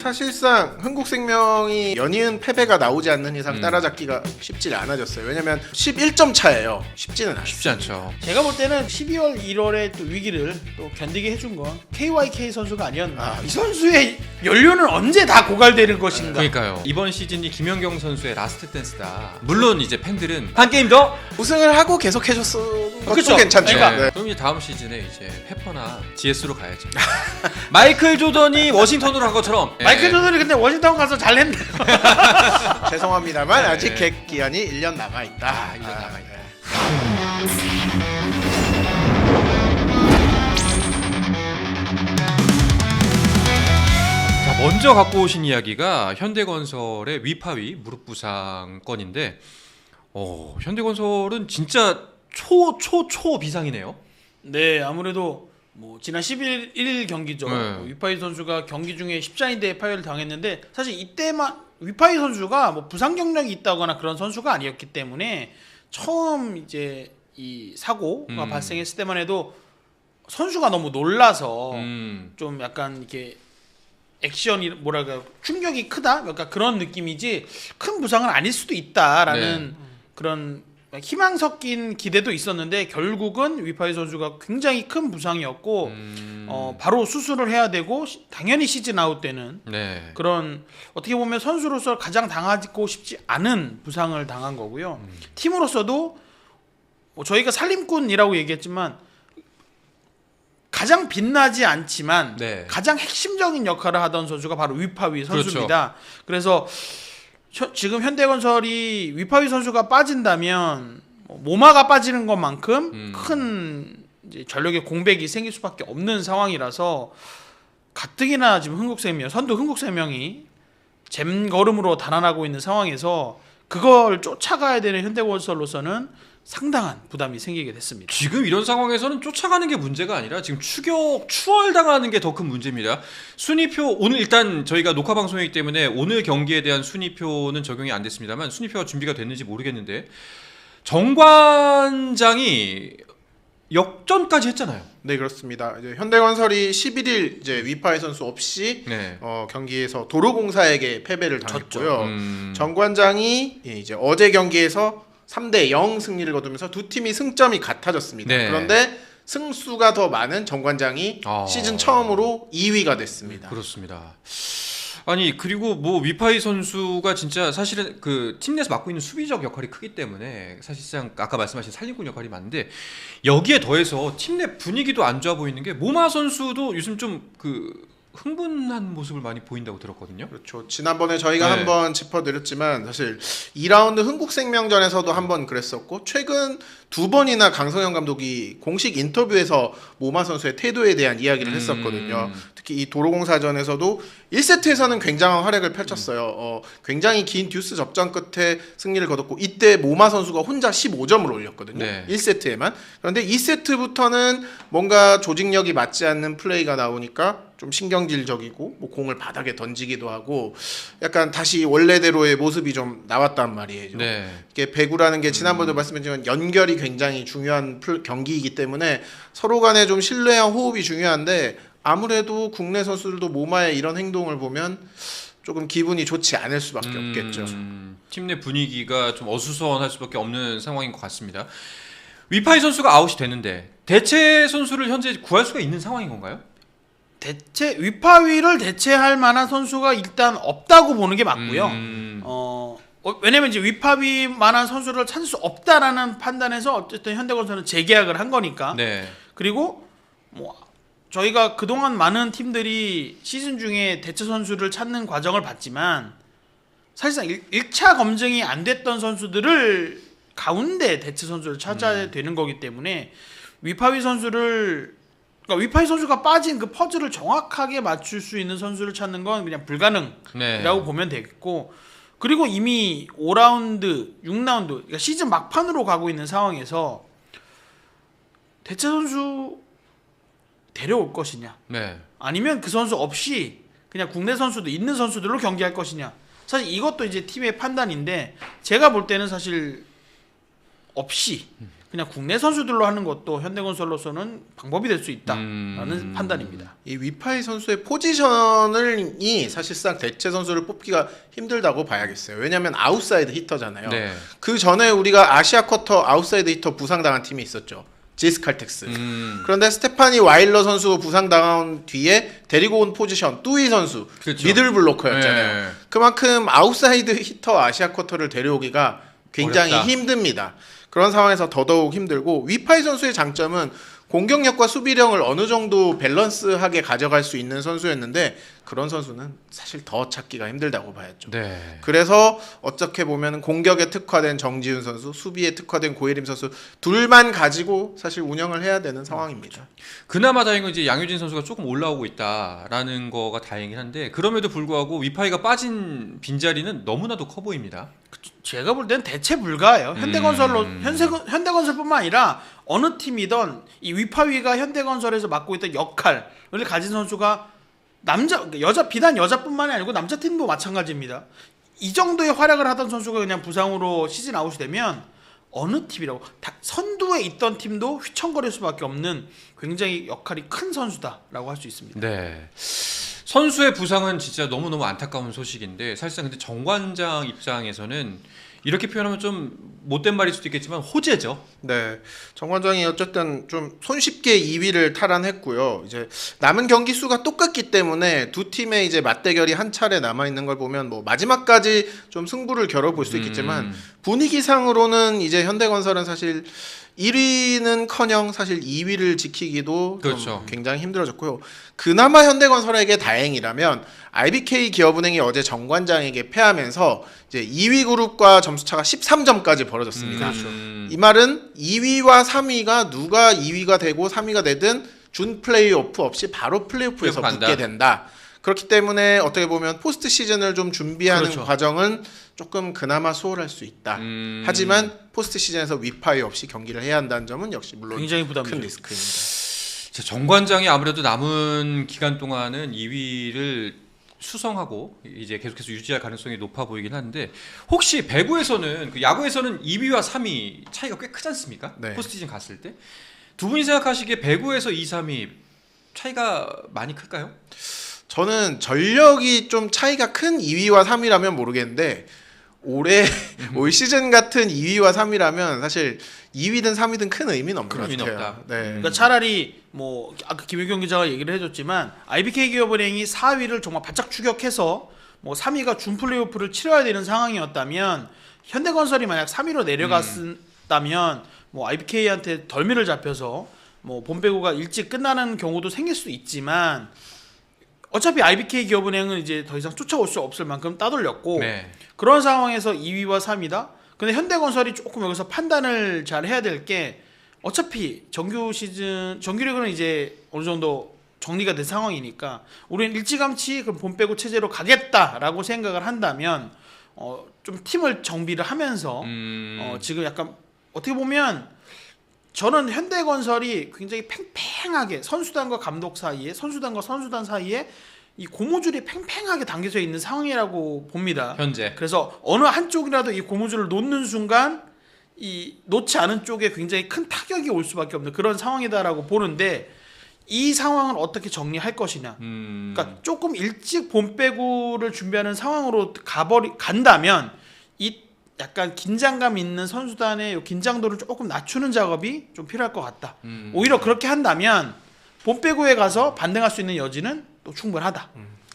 사실상 흥국생명이 연이은 패배가 나오지 않는 이상 따라잡기가 쉽지 않아졌어요. 왜냐면 11점 차예요. 쉽지는 않아요. 쉽지 않죠. 제가 볼 때는 12월 1월의 또 위기를 또 견디게 해준 건 KYK 선수가 아니었나. 이 선수의 연료는 언제 다 고갈되는 것인가. 그러니까요. 이번 시즌이 김연경 선수의 라스트 댄스다. 물론 이제 팬들은 한 게임 더 우승을 하고 계속 해줬은 것도 그쵸? 괜찮죠. 그러니까. 네. 그럼 이제 다음 시즌에 이제 페퍼나 GS로 가야죠. 마이클 조던이 워싱턴으로 한 것처럼. 마이클 조던이 근데 워싱턴 가서 잘했네. 죄송합니다만 네. 아직 객 기한이 1년 남아 있다. 1년 남아 있다. 자, 먼저 갖고 오신 이야기가 현대건설의 위파위 무릎 부상 건인데, 현대건설은 진짜 초 비상이네요. 네, 아무래도 뭐 지난 11일 경기죠. 네. 위파이 선수가 경기 중에 십자인대에 파열을 당했는데 사실 이때만 위파이 선수가 뭐 부상 경력이 있다거나 그런 선수가 아니었기 때문에 처음 이제 이 사고가 발생했을 때만 해도 선수가 너무 놀라서 좀 약간 이렇게 액션이 뭐랄까 충격이 크다, 약간 그런 느낌이지 큰 부상은 아닐 수도 있다라는 그런 희망 섞인 기대도 있었는데 결국은 위파이 선수가 굉장히 큰 부상이었고 바로 수술을 해야 되고 당연히 시즌 아웃 되는 네. 그런 어떻게 보면 선수로서 가장 당하고 싶지 않은 부상을 당한 거고요. 팀으로서도 뭐 저희가 살림꾼이라고 얘기했지만 가장 빛나지 않지만 네. 가장 핵심적인 역할을 하던 선수가 바로 위파위 선수입니다. 그래서 지금 현대건설이 위파위 선수가 빠진다면 모마가 빠지는 것만큼 큰 이제 전력의 공백이 생길 수밖에 없는 상황이라서 가뜩이나 지금 선두 흥국생명이 잼걸음으로 달아나고 있는 상황에서 그걸 쫓아가야 되는 현대건설로서는 상당한 부담이 생기게 됐습니다. 지금 이런 상황에서는 쫓아가는 게 문제가 아니라 지금 추월당하는 게 더 큰 문제입니다. 순위표 오늘 일단 저희가 녹화 방송이기 때문에 오늘 경기에 대한 순위표는 적용이 안 됐습니다만 순위표가 준비가 됐는지 모르겠는데 정관장이 역전까지 했잖아요. 네, 그렇습니다. 이제 현대건설이 11일 이제 위파이 선수 없이 네. 경기에서 도로공사에게 패배를 당했고요. 졌죠. 정관장이 이제 어제 경기에서 3대0 승리를 거두면서 두 팀이 승점이 같아졌습니다. 네. 그런데 승수가 더 많은 정관장이 시즌 처음으로 2위가 됐습니다. 그렇습니다. 아니 그리고 뭐 위파이 선수가 진짜 사실은 그 팀 내에서 맡고 있는 수비적 역할이 크기 때문에 사실상 아까 말씀하신 살림꾼 역할이 많은데 여기에 더해서 팀 내 분위기도 안 좋아 보이는 게 모마 선수도 요즘 좀 그 흥분한 모습을 많이 보인다고 들었거든요. 그렇죠. 지난번에 저희가 네. 한번 짚어드렸지만 사실 2라운드 흥국생명전에서도 한번 그랬었고 최근 두 번이나 강성현 감독이 공식 인터뷰에서 모마 선수의 태도에 대한 이야기를 했었거든요. 특히 이 도로공사전에서도 1세트에서는 굉장한 활약을 펼쳤어요. 굉장히 긴 듀스 접전 끝에 승리를 거뒀고 이때 모마 선수가 혼자 15점을 올렸거든요. 네. 1세트에만. 그런데 2세트부터는 뭔가 조직력이 맞지 않는 플레이가 나오니까 좀 신경질적이고 뭐 공을 바닥에 던지기도 하고 약간 다시 원래대로의 모습이 좀 나왔단 말이에요. 네. 이게 배구라는 게 지난번에도 말씀드렸지만 연결이 굉장히 중요한 경기이기 때문에 서로 간에 좀 신뢰와 호흡이 중요한데 아무래도 국내 선수들도 모마의 이런 행동을 보면 조금 기분이 좋지 않을 수밖에 없겠죠. 팀 내 분위기가 좀 어수선할 수밖에 없는 상황인 것 같습니다. 위파이 선수가 아웃이 됐는데 대체 선수를 현재 구할 수가 있는 상황인 건가요? 위파위를 대체할 만한 선수가 일단 없다고 보는 게 맞고요. 왜냐면 이제 위파위 만한 선수를 찾을 수 없다라는 판단에서 어쨌든 현대건설은 재계약을 한 거니까. 네. 그리고 뭐 저희가 그동안 많은 팀들이 시즌 중에 대체 선수를 찾는 과정을 봤지만 사실상 1차 검증이 안 됐던 선수들을 가운데 대체 선수를 찾아야 되는 거기 때문에 위파위 선수를 그러니까 위파이 선수가 빠진 그 퍼즐을 정확하게 맞출 수 있는 선수를 찾는 건 그냥 불가능이라고 보면 되겠고 그리고 이미 5라운드, 6라운드 그러니까 시즌 막판으로 가고 있는 상황에서 대체 선수 데려올 것이냐 네. 아니면 그 선수 없이 그냥 국내 선수도 있는 선수들로 경기할 것이냐 사실 이것도 이제 팀의 판단인데 제가 볼 때는 사실 없이 그냥 국내 선수들로 하는 것도 현대건설로서는 방법이 될 수 있다라는 판단입니다. 이 위파이 선수의 포지션이 사실상 대체 선수를 뽑기가 힘들다고 봐야겠어요. 왜냐하면 아웃사이드 히터잖아요. 네. 그 전에 우리가 아시아 쿼터 아웃사이드 히터 부상당한 팀이 있었죠. 지스칼텍스. 그런데 스테파니 와일러 선수가 부상당한 뒤에 데리고 온 포지션 뚜이 선수 그렇죠. 미들 블로커였잖아요. 네. 그만큼 아웃사이드 히터 아시아 쿼터를 데려오기가 굉장히 어렵다. 힘듭니다. 그런 상황에서 더더욱 힘들고 위파이 선수의 장점은 공격력과 수비력을 어느 정도 밸런스하게 가져갈 수 있는 선수였는데 그런 선수는 사실 더 찾기가 힘들다고 봐야죠. 네. 그래서 어떻게 보면 공격에 특화된 정지훈 선수, 수비에 특화된 고예림 선수 둘만 가지고 사실 운영을 해야 되는 상황입니다. 그나마 다행인 건 이제 양효진 선수가 조금 올라오고 있다라는 거가 다행이긴 한데 그럼에도 불구하고 위파이가 빠진 빈자리는 너무나도 커 보입니다. 제가 볼 땐 대체 불가해요. 현대건설뿐만 아니라 어느 팀이든 이 위파위가 현대건설에서 맡고 있던 역할을 가진 선수가 여자 비단 여자뿐만이 아니고 남자 팀도 마찬가지입니다. 이 정도의 활약을 하던 선수가 그냥 부상으로 시즌 아웃이 되면 어느 팀이라고 선두에 있던 팀도 휘청거릴 수밖에 없는 굉장히 역할이 큰 선수다라고 할 수 있습니다. 네. 선수의 부상은 진짜 너무너무 안타까운 소식인데 사실상 근데 정관장 입장에서는 이렇게 표현하면 좀 못된 말일 수도 있겠지만 호재죠. 네, 정관장이 어쨌든 좀 손쉽게 2위를 탈환했고요. 이제 남은 경기 수가 똑같기 때문에 두 팀의 이제 맞대결이 한 차례 남아 있는 걸 보면 뭐 마지막까지 좀 승부를 겨뤄볼 수 있겠지만 분위기상으로는 이제 현대건설은 사실 1위는커녕 사실 2위를 지키기도 그렇죠. 좀 굉장히 힘들어졌고요. 그나마 현대건설에게 다행이라면 IBK 기업은행이 어제 정관장에게 패하면서 이제 2위 그룹과 점수차가 13점까지 벌어졌습니다. 이 말은 2위와 3위가 누가 2위가 되고 3위가 되든 준 플레이오프 없이 바로 플레이오프에서 간다. 붙게 된다. 그렇기 때문에 어떻게 보면 포스트 시즌을 좀 준비하는 그렇죠. 과정은 조금 그나마 수월할 수 있다. 하지만 포스트 시즌에서 위파이 없이 경기를 해야 한다는 점은 역시 물론 굉장히 큰 부담이죠. 리스크입니다. 정관장이 아무래도 남은 기간 동안은 2위를 수성하고 이제 계속해서 유지할 가능성이 높아 보이긴 한데 혹시 배구에서는 그 야구에서는 2위와 3위 차이가 꽤 크지 않습니까? 네. 포스트 시즌 갔을 때 두 분이 생각하시기에 배구에서 2, 3위 차이가 많이 클까요? 저는 전력이 좀 차이가 큰 2위와 3위라면 모르겠는데 올해 올 시즌 같은 2위와 3위라면 사실 2위든 3위든 큰 의미는 없는 큰 것 의미는 같아요. 없다. 네. 그러니까 차라리 뭐 아까 김효경 기자가 얘기를 해줬지만 IBK 기업은행이 4위를 정말 바짝 추격해서 뭐 3위가 준 플레이오프를 치러야 되는 상황이었다면 현대건설이 만약 3위로 내려갔다면 뭐 IBK한테 덜미를 잡혀서 뭐 본배구가 일찍 끝나는 경우도 생길 수 있지만 어차피 IBK 기업은행은 이제 더 이상 쫓아올 수 없을 만큼 따돌렸고 네. 그런 상황에서 2위와 3위다. 근데 현대건설이 조금 여기서 판단을 잘 해야 될 게 어차피 정규 리그는 이제 어느 정도 정리가 된 상황이니까 우리는 일찌감치 그럼 본 빼고 체제로 가겠다라고 생각을 한다면 좀 팀을 정비를 하면서 지금 약간 어떻게 보면 저는 현대건설이 굉장히 팽팽하게 선수단과 감독 사이에 선수단과 선수단 사이에 이 고무줄이 팽팽하게 당겨져 있는 상황이라고 봅니다. 현재. 그래서 어느 한쪽이라도 이 고무줄을 놓는 순간 이 놓지 않은 쪽에 굉장히 큰 타격이 올 수밖에 없는 그런 상황이다라고 보는데 이 상황을 어떻게 정리할 것이냐. 그러니까 조금 일찍 본 빼구를 준비하는 상황으로 간다면 이 약간 긴장감 있는 선수단의 긴장도를 조금 낮추는 작업이 좀 필요할 것 같다. 오히려 그렇게 한다면 본 빼구에 가서 반등할 수 있는 여지는 또 충분하다.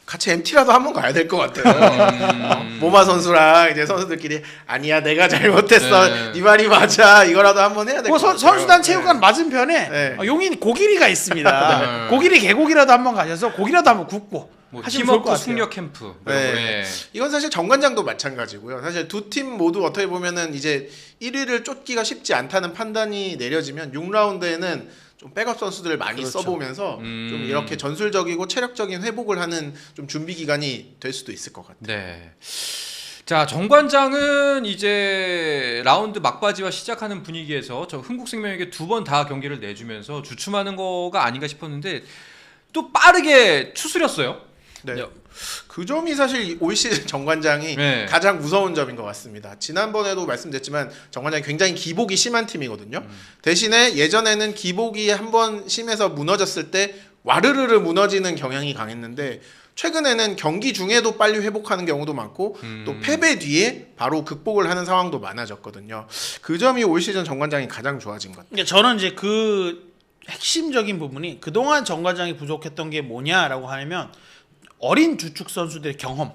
같이 MT라도 한번 가야 될 것 같아요. 모마 선수랑 이제 선수들끼리 아니야 내가 잘못했어. 네 말이 맞아. 이거라도 한번 해야 될 것 같아요. 선수단 체육관 맞은편에 네. 용인 고기리가 있습니다. 고기리 개고기라도 한번 가셔서 고기라도 한번 굽고 뭐 하시면 좋을 것 팀워크 같아요. 숙력 캠프. 네. 이건 사실 정관장도 마찬가지고요. 사실 두 팀 모두 어떻게 보면은 이제 1위를 쫓기가 쉽지 않다는 판단이 내려지면 6라운드에는 좀 백업 선수들을 많이 그렇죠. 써보면서 좀 이렇게 전술적이고 체력적인 회복을 하는 좀 준비 기간이 될 수도 있을 것 같아요. 네. 자, 정관장은 이제 라운드 막바지와 시작하는 분위기에서 저 흥국생명에게 2번 다 경기를 내주면서 주춤하는 거가 아닌가 싶었는데 또 빠르게 추스렸어요. 네. 네. 그 점이 사실 올 시즌 정관장이 네. 가장 무서운 점인 것 같습니다. 지난번에도 말씀드렸지만 정관장이 굉장히 기복이 심한 팀이거든요. 대신에 예전에는 기복이 한번 심해서 무너졌을 때 와르르르 무너지는 경향이 강했는데 최근에는 경기 중에도 빨리 회복하는 경우도 많고 또 패배 뒤에 바로 극복을 하는 상황도 많아졌거든요. 그 점이 올 시즌 정관장이 가장 좋아진 것 같아요. 그러니까 저는 이제 그 핵심적인 부분이 그동안 정관장이 부족했던 게 뭐냐라고 하면 어린 주축 선수들의 경험.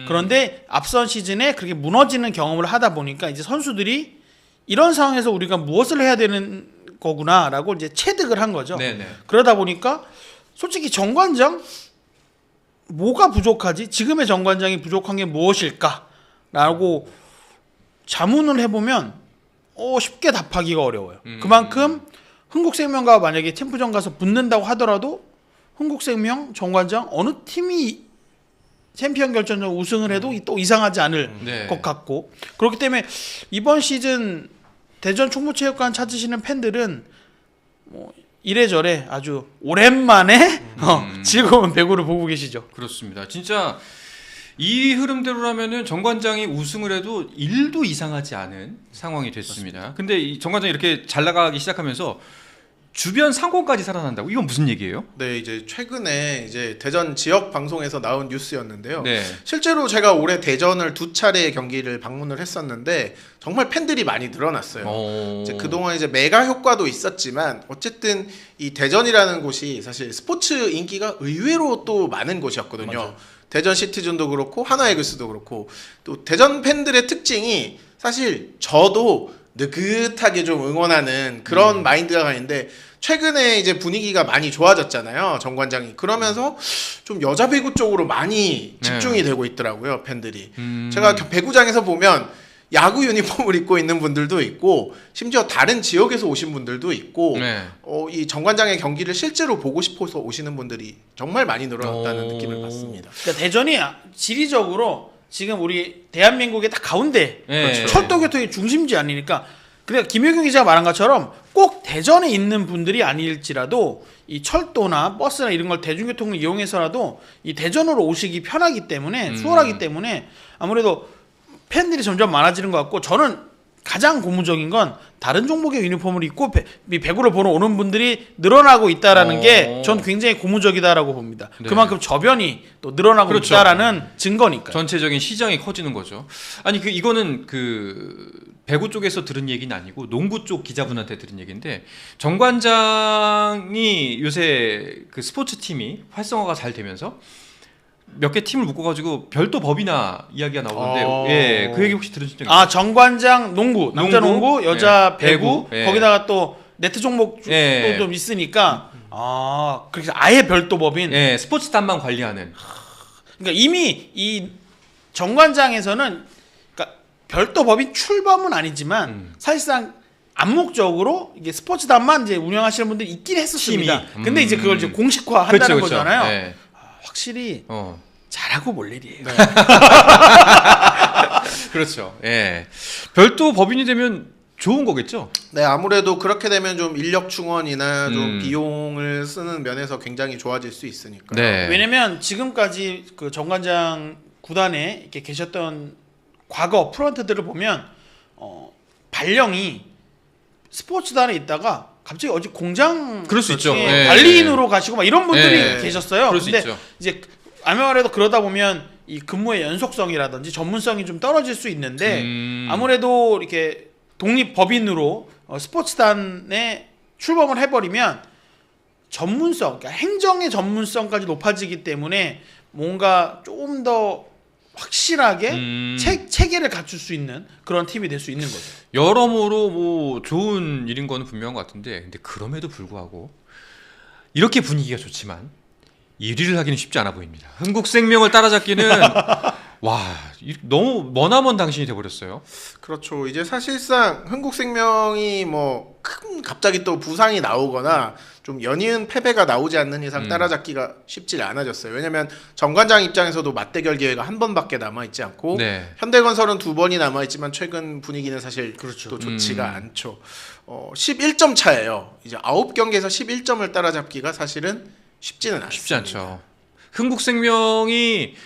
그런데 앞선 시즌에 그렇게 무너지는 경험을 하다 보니까 이제 선수들이 이런 상황에서 우리가 무엇을 해야 되는 거구나라고 이제 체득을 한 거죠. 네네. 그러다 보니까 솔직히 정관장 뭐가 부족하지? 지금의 정관장이 부족한 게 무엇일까라고 자문을 해보면 쉽게 답하기가 어려워요. 그만큼 흥국생명과 만약에 챔프전 가서 붙는다고 하더라도 흥국생명, 정관장 어느 팀이 챔피언 결정전 우승을 해도 또 이상하지 않을 네. 것 같고 그렇기 때문에 이번 시즌 대전 충무체육관 찾으시는 팬들은 뭐 이래저래 아주 오랜만에 즐거운 배구를 보고 계시죠. 그렇습니다. 진짜 이 흐름대로라면은 정관장이 우승을 해도 1도 이상하지 않은 상황이 됐습니다. 근데 이 정관장이 이렇게 잘 나가기 시작하면서 주변 상권까지 살아난다고? 이건 무슨 얘기예요? 네, 이제 최근에 이제 대전 지역 방송에서 나온 뉴스였는데요. 네. 실제로 제가 올해 대전을 2차례 경기를 방문을 했었는데 정말 팬들이 많이 늘어났어요. 이제 그동안 이제 메가 효과도 있었지만 어쨌든 이 대전이라는 곳이 사실 스포츠 인기가 의외로 또 많은 곳이었거든요. 맞아요. 대전 시티즌도 그렇고 하나이글스도 그렇고 또 대전 팬들의 특징이 사실 저도 느긋하게 좀 응원하는 그런 마인드가 있는데 최근에 이제 분위기가 많이 좋아졌잖아요. 정관장이 그러면서 좀 여자 배구 쪽으로 많이 집중이 되고 있더라고요. 팬들이. 제가 배구장에서 보면 야구 유니폼을 입고 있는 분들도 있고 심지어 다른 지역에서 오신 분들도 있고 네. 이 정관장의 경기를 실제로 보고 싶어서 오시는 분들이 정말 많이 늘어났다는 느낌을 받습니다. 그러니까 대전이 지리적으로 지금 우리 대한민국의 딱 가운데 네. 철도 교통의 중심지 아니니까 그러니까 김효경 기자가 말한 것처럼 꼭 대전에 있는 분들이 아닐지라도 이 철도나 버스나 이런 걸 대중교통을 이용해서라도 이 대전으로 오시기 편하기 때문에 수월하기 때문에 아무래도 팬들이 점점 많아지는 것 같고 저는 가장 고무적인 건 다른 종목의 유니폼을 입고 배구를 보러 오는 분들이 늘어나고 있다라는 게 전 굉장히 고무적이다라고 봅니다. 네. 그만큼 저변이 또 늘어나고 그렇죠. 있다라는 증거니까요. 전체적인 시장이 커지는 거죠. 아니 이거는 배구 쪽에서 들은 얘기는 아니고 농구 쪽 기자분한테 들은 얘기인데 정관장이 요새 그 스포츠 팀이 활성화가 잘 되면서 몇 개 팀을 묶어가지고 별도 법이나 이야기가 나오는데 예, 그 얘기 혹시 들으신 적 있나요? 정관장 농구, 남자 농구, 여자 예, 배구, 배구, 예. 거기다가 또 네트 종목도 예. 좀 있으니까 그래서 아예 별도 법인. 예, 스포츠단만 관리하는. 그러니까 이미 이 정관장에서는 그러니까 별도 법인 출범은 아니지만 사실상 암묵적으로 이게 스포츠단만 이제 운영하시는 분들이 있긴 했었습니다. 팀이. 근데 이제 그걸 이제 공식화한다는 그렇죠, 그렇죠. 거잖아요. 예. 확실히 어. 잘하고 볼 일이에요. 그렇죠. 예. 별도 법인이 되면 좋은 거겠죠? 네, 아무래도 그렇게 되면 좀 인력 충원이나 좀 비용을 쓰는 면에서 굉장히 좋아질 수 있으니까요. 네. 왜냐면 지금까지 그 정관장 구단에 이렇게 계셨던 과거 프런트들을 보면 발령이 스포츠단에 있다가 갑자기 어디 공장 그럴 수 있죠. 예. 관리인으로 가시고 막 이런 분들이 예. 계셨어요. 그럴 수 근데 있죠. 이제 아무래도 그러다 보면 이 근무의 연속성이라든지 전문성이 좀 떨어질 수 있는데 아무래도 이렇게 독립 법인으로 스포츠단에 출범을 해버리면 전문성, 그러니까 행정의 전문성까지 높아지기 때문에 뭔가 조금 더 확실하게 체계를 갖출 수 있는 그런 팀이 될 수 있는 거죠. 여러모로 뭐 좋은 일인 거는 분명한 것 같은데 근데 그럼에도 불구하고 이렇게 분위기가 좋지만 1위를 하기는 쉽지 않아 보입니다. 흥국생명을 따라잡기는 와 너무 머나먼 당신이 돼버렸어요. 그렇죠. 이제 사실상 흥국생명이 뭐 갑자기 또 부상이 나오거나 좀 연이은 패배가 나오지 않는 이상 따라잡기가 쉽지 않아졌어요. 왜냐하면 정관장 입장에서도 맞대결 기회가 한 번밖에 남아 있지 않고 네. 현대건설은 2번이 남아 있지만 최근 분위기는 사실 또 좋지가 않죠. 11점 차예요. 이제 9경기에서 11점을 따라잡기가 사실은 쉽지는 않습니다. 쉽지 않죠. 흥국생명이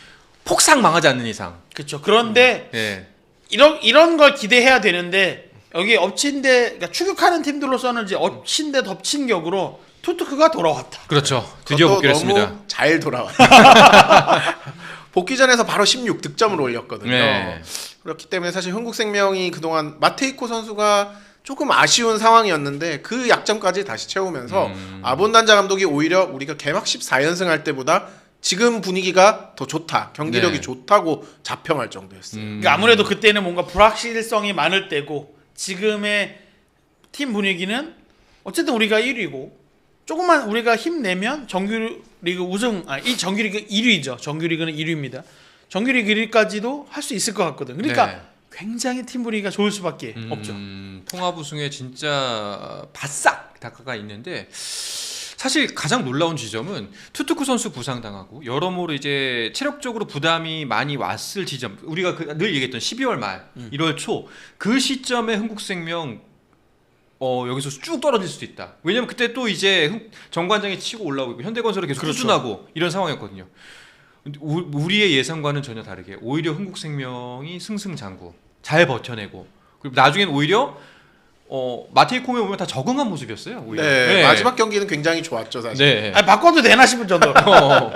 폭삭 망하지 않는 이상. 그렇죠. 그런데 예. 이런 걸 기대해야 되는데 여기 엎친 데 그러니까 추격하는 팀들로서는 이제 엎친 데 덮친 격으로 투투크가 돌아왔다. 그렇죠. 드디어 그것도 복귀를 했습니다. 너무 잘 돌아왔다. 복귀전에서 바로 16득점을 올렸거든요. 네. 그렇기 때문에 사실 흥국생명이 그동안 마테이코 선수가 조금 아쉬운 상황이었는데 그 약점까지 다시 채우면서 아본단자 감독이 오히려 우리가 개막 14연승 할 때보다 지금 분위기가 더 좋다, 경기력이 네. 좋다고 자평할 정도였어요. 그러니까 아무래도 그때는 뭔가 불확실성이 많을 때고 지금의 팀 분위기는 어쨌든 우리가 1위고 조금만 우리가 힘내면 정규리그 우승 이 정규리그 1위죠. 정규리그는 1위입니다. 정규리그 1위까지도 할 수 있을 것 같거든. 그러니까 네. 굉장히 팀 분위기가 좋을 수밖에 없죠. 통합 우승에 진짜 바싹 다가가 있는데 사실 가장 놀라운 지점은 투투크 선수 부상당하고 여러모로 이제 체력적으로 부담이 많이 왔을 지점, 우리가 늘 얘기했던 12월 말 1월 초 그 시점에 흥국생명 여기서 쭉 떨어질 수도 있다. 왜냐면 그때 또 이제 정관장이 치고 올라오고 있고 현대건설이 계속 그렇죠. 꾸준하고 이런 상황이었거든요. 근데 우리의 예상과는 전혀 다르게 오히려 흥국생명이 승승장구 잘 버텨내고 그리고 나중엔 오히려 마테이코에 보면 다 적응한 모습이었어요. 오히려. 네, 마지막 경기는 굉장히 좋았죠 사실. 네. 아니, 바꿔도 되나 싶을 정도로.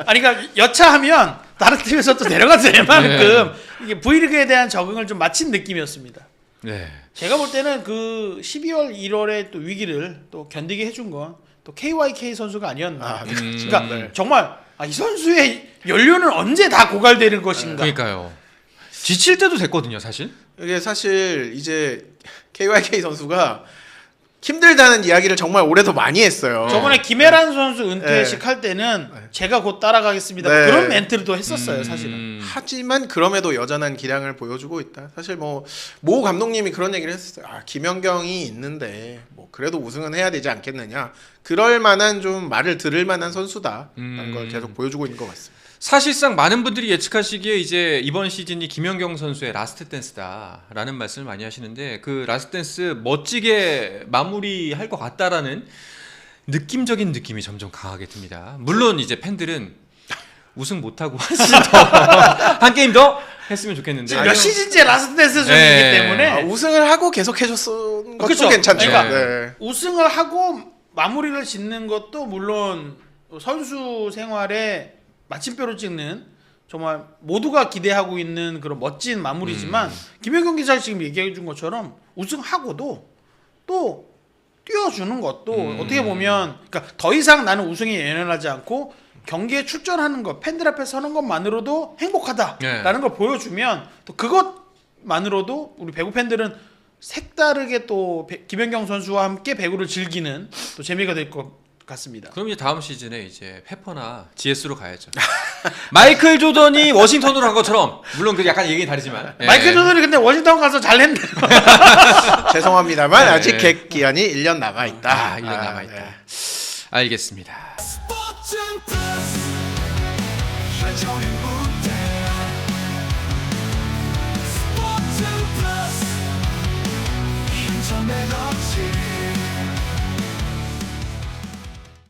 아니 그러니까 여차하면 다른 팀에서 또 내려가도 될 만큼 이게 V리그에 대한 적응을 좀 마친 느낌이었습니다. 네. 제가 볼 때는 그 12월 1월에 또 위기를 또 견디게 해준 건 또 KYK 선수가 아니었나. 그러니까 네. 정말 이 선수의 연료는 언제 다 고갈되는 것인가. 그러니까요. 지칠 때도 됐거든요, 사실. 이게 사실 이제 KYK 선수가 힘들다는 이야기를 정말 올해도 많이 했어요. 저번에 김혜란 선수 은퇴식 네. 할 때는 제가 곧 따라가겠습니다. 네. 그런 멘트를 또 했었어요, 사실은. 하지만 그럼에도 여전한 기량을 보여주고 있다. 사실 모 감독님이 그런 얘기를 했었어요. 김연경이 있는데 뭐 그래도 우승은 해야 되지 않겠느냐. 그럴 만한 좀 말을 들을 만한 선수다라는 걸 계속 보여주고 있는 것 같습니다. 사실상 많은 분들이 예측하시기에 이제 이번 시즌이 김연경 선수의 라스트 댄스다라는 말씀을 많이 하시는데 그 라스트 댄스 멋지게 마무리할 것 같다라는 느낌적인 느낌이 점점 강하게 듭니다. 물론 이제 팬들은 우승 못하고 한 게임 더 했으면 좋겠는데 지금 몇 시즌째 라스트 댄스 중이기 네. 때문에 우승을 하고 계속 해줬던 것도 그쵸. 괜찮죠. 그러니까 네. 우승을 하고 마무리를 짓는 것도 물론 선수 생활에 마침표를 찍는 정말 모두가 기대하고 있는 그런 멋진 마무리지만 김연경 기자가 지금 얘기해 준 것처럼 우승하고도 또 띄워주는 것도 어떻게 보면 그러니까 더 이상 나는 우승에 연연하지 않고 경기에 출전하는 것 팬들 앞에 서는 것만으로도 행복하다라는 걸 보여주면 또 그것만으로도 우리 배구 팬들은 색다르게 또 김연경 선수와 함께 배구를 즐기는 또 재미가 될 것 같습니다. 그럼 이제 다음 시즌에 이제 페퍼나 GS로 가야죠. 마이클 조던이 워싱턴으로 간 것처럼 물론 그 약간 얘기는 다르지만 마이클 조던이 근데 워싱턴 가서 잘했네. 죄송합니다만 네. 아직 객 기한이 1년 남아 있다. 1년 남아 있다. 네. 알겠습니다. 스포츠 플러스 한정의